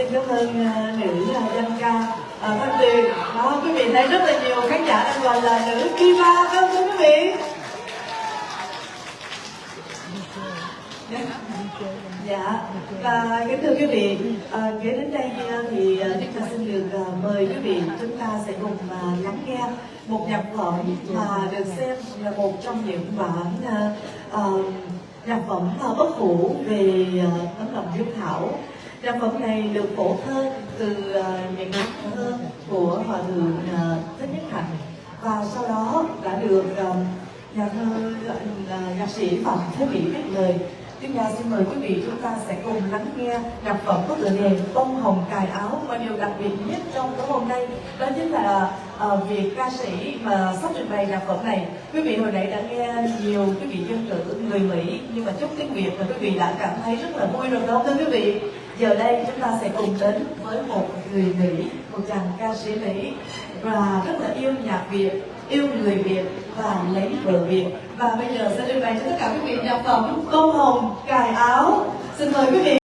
xin cảm ơn nữ danh ca Thanh Tuyền. Đó, quý vị thấy rất là nhiều khán giả đang gọi là nữ diva phải không thưa quý vị? Dạ, và kính thưa quý vị, kế đến đây thì chúng ta xin được mời quý vị, chúng ta sẽ cùng lắng nghe một nhạc phẩm mà được xem là một trong những bản nhạc phẩm bất hủ về tấm lòng hiếu thảo. Nhạc phẩm này được phổ thơ từ những thơ của Hòa thượng Thích Nhất Hạnh, và sau đó đã được nhà thơ nhạc sĩ Phạm Thế Mỹ viết lời. Chúng ta xin mời quý vị, chúng ta sẽ cùng lắng nghe nhạc phẩm có tựa đề Bông Hồng Cài Áo. Và điều đặc biệt nhất trong tối hôm nay đó chính là việc ca sĩ mà sắp trình bày nhạc phẩm này. Quý vị hồi nãy đã nghe nhiều quý vị dân tử người Mỹ, nhưng mà chút tiếng Việt là quý vị đã cảm thấy rất là vui rồi đó thưa quý vị. Giờ đây chúng ta sẽ cùng đến với một người Mỹ, một chàng ca sĩ Mỹ và rất là yêu nhạc Việt, yêu người Việt và lấy vợ Việt. Và bây giờ sẽ trình bày cho tất cả quý vị nhạc phẩm Bông Hồng Cài Áo. Xin mời quý vị.